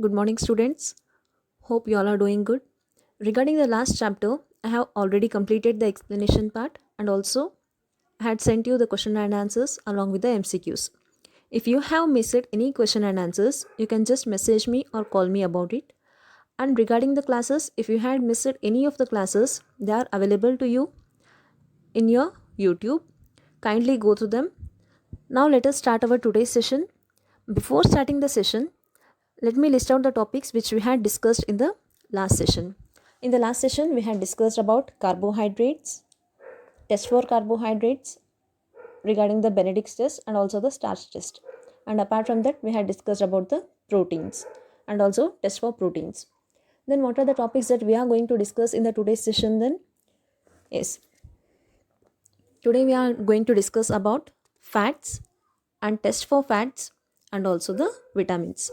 Good morning, students. Hope you all are doing good. Regarding the last chapter, I have already completed the explanation part and also I had sent you the question and answers along with the MCQs. If you have missed any question and answers, you can just message me or call me about it. And regarding the classes, if you had missed any of the classes, they are available to you in your YouTube. Kindly go through them. Now let us start our today's session. Before starting the session, let me list out the topics which we had discussed in the last session. In the last session, we had discussed about carbohydrates, test for carbohydrates, regarding the Benedict's test and also the starch test. And apart from that, we had discussed about the proteins and also test for proteins. Then what are the topics that we are going to discuss in the today's session then? Yes. Today we are going to discuss about fats and test for fats and also the vitamins.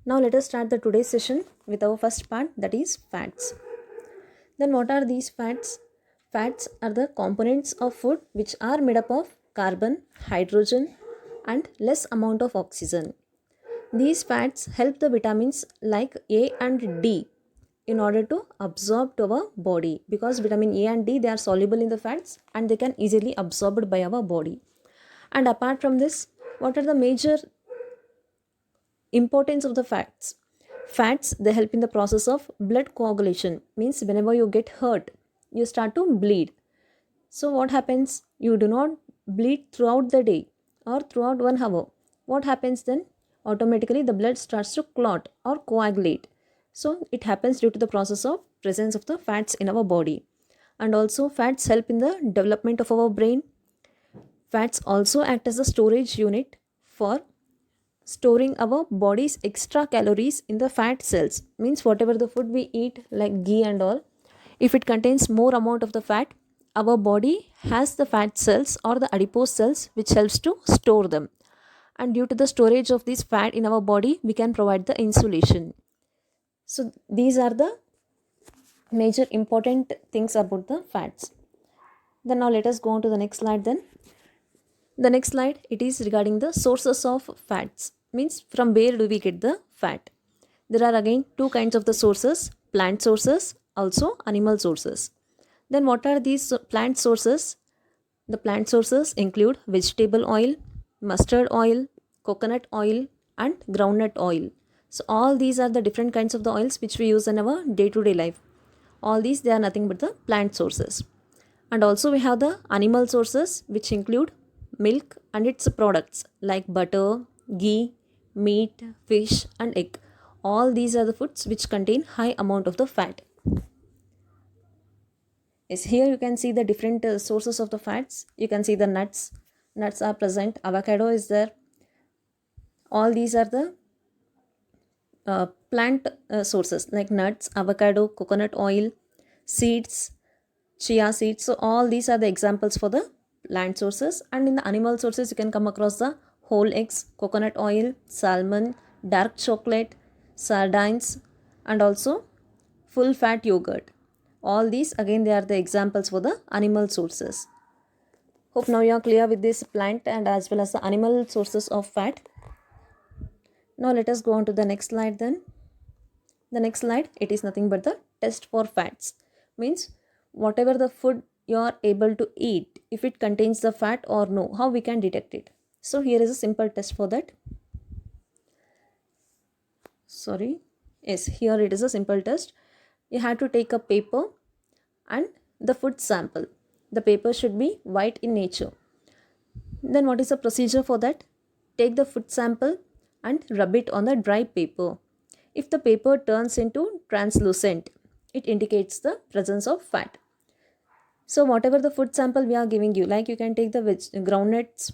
Now let us start the today's session with our first part, that is fats. Then what are these fats? Fats are the components of food which are made up of carbon, hydrogen and less amount of oxygen. These fats help the vitamins like A and D in order to absorb to our body, because vitamin A and D, they are soluble in the fats and they can easily absorbed by our body. And apart from this, what are the major importance of the fats? They help in the process of blood coagulation, means whenever you get hurt you start to bleed. So what happens? You do not bleed throughout the day or throughout 1 hour. What happens then? Automatically the blood starts to clot or coagulate. So it happens due to the process of presence of the fats in our body. And also fats help in the development of our brain. Fats also act as a storage unit for storing our body's extra calories in the fat cells, means whatever the food we eat like ghee and all, if it contains more amount of the fat, our body has the fat cells or the adipose cells which helps to store them, and due to the storage of this fat in our body we can provide the insulation. So these are the major important things about the fats. Then now let us go on to the next slide then. The next slide, it is regarding the sources of fats, means from where do we get the fat. There are again two kinds of the sources, plant sources, also animal sources. Then what are these plant sources? The plant sources include vegetable oil, mustard oil, coconut oil and groundnut oil. So all these are the different kinds of the oils which we use in our day-to-day life. All these, they are nothing but the plant sources. And also we have the animal sources which include milk and its products like butter, ghee, meat, fish and egg. All these are the foods which contain high amount of the fat. Yes, here you can see the different sources of the fats. You can see the nuts. Nuts are present. Avocado is there. All these are the plant sources like nuts, avocado, coconut oil, seeds, chia seeds. So all these are the examples for the plant sources. And in the animal sources, you can come across the whole eggs, coconut oil, salmon, dark chocolate, sardines and also full fat yogurt. All these again, they are the examples for the animal sources. Hope now you are clear with this plant and as well as the animal sources of fat. Now let us go on to the next slide then. The next slide, it is nothing but the test for fats. Means whatever the food you are able to eat, if it contains the fat or no, how we can detect it. So here is a simple test for that. Yes, here it is a simple test. You have to take a paper and the food sample. The paper should be white in nature. Then what is the procedure for that? Take the food sample and rub it on the dry paper. If the paper turns into translucent, it indicates the presence of fat. So whatever the food sample we are giving you, like you can take the groundnuts,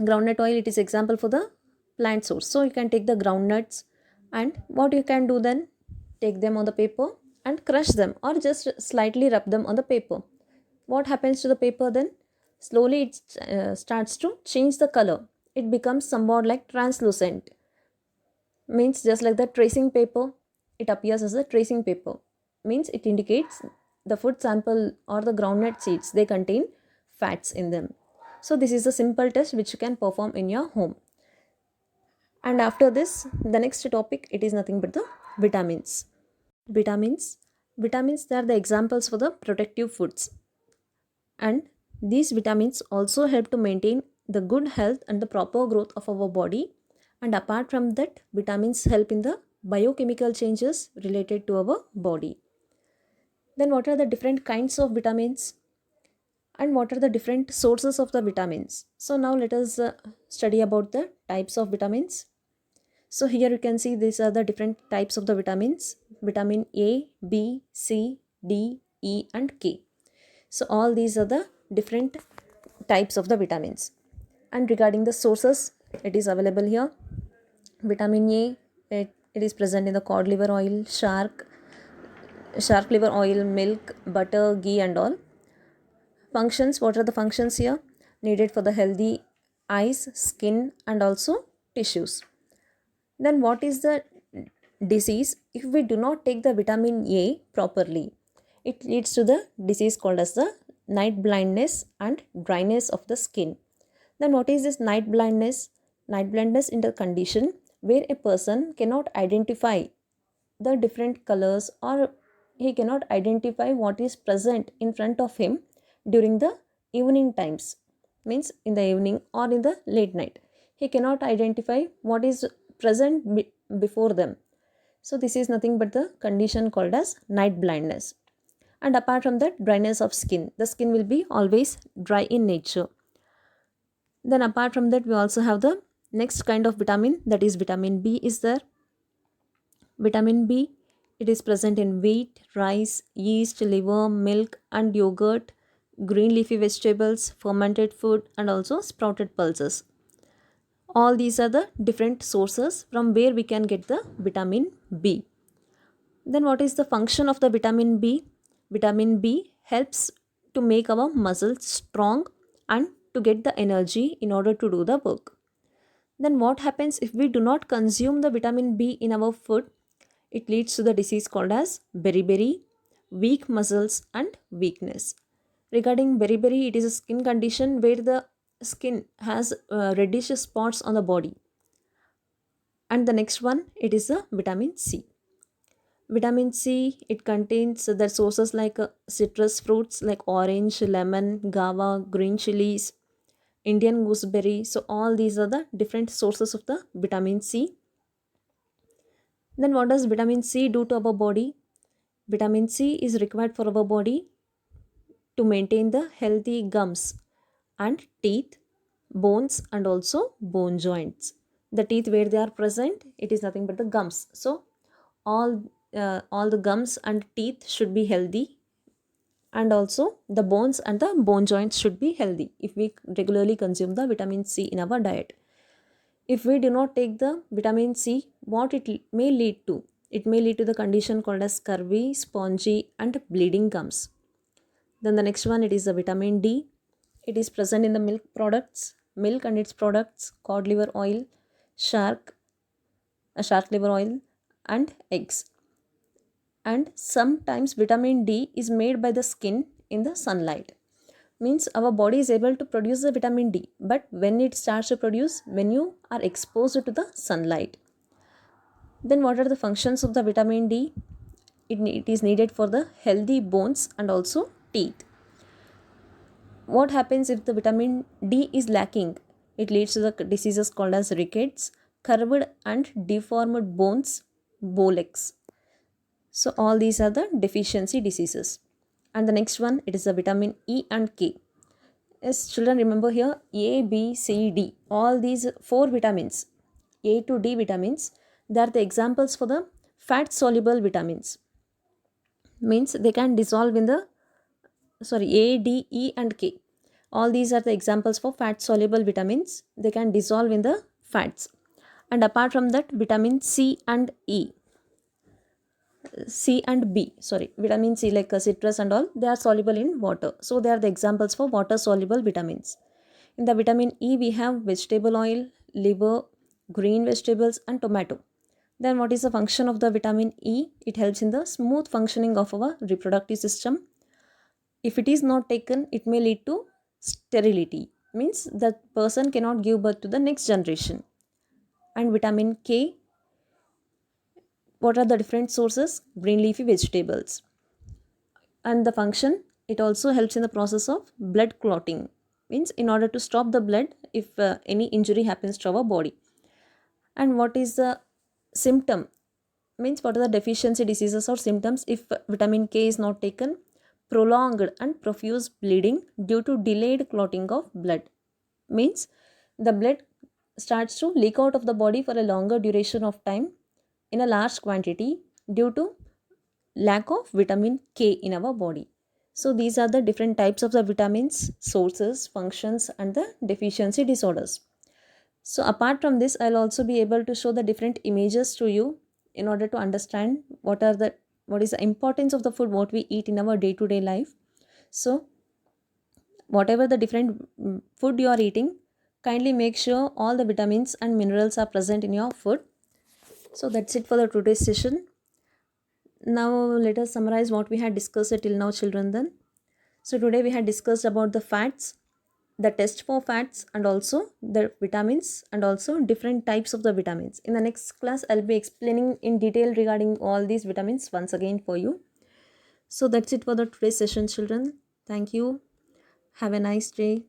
groundnut oil, it is example for the plant source. So you can take the groundnuts and what you can do then, take them on the paper and crush them or just slightly rub them on the paper. What happens to the paper then? Slowly it starts to change the color. It becomes somewhat like translucent. Means just like the tracing paper, it appears as a tracing paper. Means it indicates the food sample or the groundnut seeds, they contain fats in them. So this is a simple test which you can perform in your home. And after this, the next topic, it is nothing but the vitamins. Vitamins, they are the examples for the protective foods, and these vitamins also help to maintain the good health and the proper growth of our body. And apart from that, vitamins help in the biochemical changes related to our body. Then what are the different kinds of vitamins, and what are the different sources of the vitamins? So now let us study about the types of vitamins. So here you can see these are the different types of the vitamins: vitamin A, B, C, D, E, and K. So all these are the different types of the vitamins. And regarding the sources, it is available here. Vitamin A, it is present in the cod liver oil, shark liver oil, milk, butter, ghee, and all. Functions, what are the functions here? Needed for the healthy eyes, skin, and also tissues. Then what is the disease? If we do not take the vitamin A properly, it leads to the disease called as the night blindness and dryness of the skin. Then what is this night blindness? Night blindness is a condition where a person cannot identify the different colors, or he cannot identify what is present in front of him during the evening times, means in the evening or in the late night. He cannot identify what is present before them. So this is nothing but the condition called as night blindness. And apart from that, dryness of skin, the skin will be always dry in nature. Then apart from that, we also have the next kind of vitamin, that is vitamin B is there. Vitamin B, it is present in wheat, rice, yeast, liver, milk, and yogurt, green leafy vegetables, fermented food, and also sprouted pulses. All these are the different sources from where we can get the vitamin B. Then what is the function of the vitamin B? Vitamin B helps to make our muscles strong and to get the energy in order to do the work. Then what happens if we do not consume the vitamin B in our food? It leads to the disease called as beriberi, weak muscles, and weakness. Regarding beriberi, it is a skin condition where the skin has reddish spots on the body. And the next one, it is a vitamin C. Vitamin C, it contains the sources like citrus fruits like orange, lemon, guava, green chilies, Indian gooseberry. So all these are the different sources of the vitamin C. Then what does vitamin C do to our body? Vitamin C is required for our body to maintain the healthy gums and teeth, bones, and also bone joints. The teeth where they are present, it is nothing but the gums. So all the gums and teeth should be healthy, and also the bones and the bone joints should be healthy if we regularly consume the vitamin C in our diet. If we do not take the vitamin C, what it may lead to? It may lead to the condition called as scurvy, spongy, and bleeding gums. Then the next one, it is the vitamin D. It is present in the milk and its products, cod liver oil, shark liver oil, and eggs. And sometimes vitamin D is made by the skin in the sunlight. Means our body is able to produce the vitamin D, but when it starts to produce, when you are exposed to the sunlight. Then what are the functions of the vitamin D? It is needed for the healthy bones and also teeth. What happens if the vitamin D is lacking? It leads to the diseases called as rickets, curved and deformed bones, bow legs. So all these are the deficiency diseases. And the next one, it is the vitamin E and K. Yes, children, remember here A, B, C, D. All these four vitamins, A to D vitamins, they are the examples for the fat soluble vitamins. Means they can dissolve in the A, D, E, and K. All these are the examples for fat soluble vitamins. They can dissolve in the fats. And apart from that, vitamin C and E. Vitamin C like citrus and all, they are soluble in water. So they are the examples for water soluble vitamins. In the vitamin E, we have vegetable oil, liver, green vegetables, and tomato. Then what is the function of the vitamin E? It helps in the smooth functioning of our reproductive system. If it is not taken, it may lead to sterility. Means that person cannot give birth to the next generation. And vitamin K, what are the different sources? Green leafy vegetables. And the function, it also helps in the process of blood clotting, means in order to stop the blood if any injury happens to our body. And what is the symptom, means what are the deficiency diseases or symptoms if vitamin K is not taken? Prolonged and profuse bleeding due to delayed clotting of blood, means the blood starts to leak out of the body for a longer duration of time in a large quantity due to lack of vitamin K in our body. So these are the different types of the vitamins, sources, functions, and the deficiency disorders. So apart from this, I'll also be able to show the different images to you in order to understand what is the importance of the food what we eat in our day to day life. So whatever the different food you are eating, kindly make sure all the vitamins and minerals are present in your food. So that's it for the today's session. Now let us summarize what we had discussed till now, children. Then, so today we had discussed about the fats, the test for fats, and also the vitamins, and also different types of the vitamins. In the next class, I'll be explaining in detail regarding all these vitamins once again for you. So that's it for the today's session, children. Thank you. Have a nice day.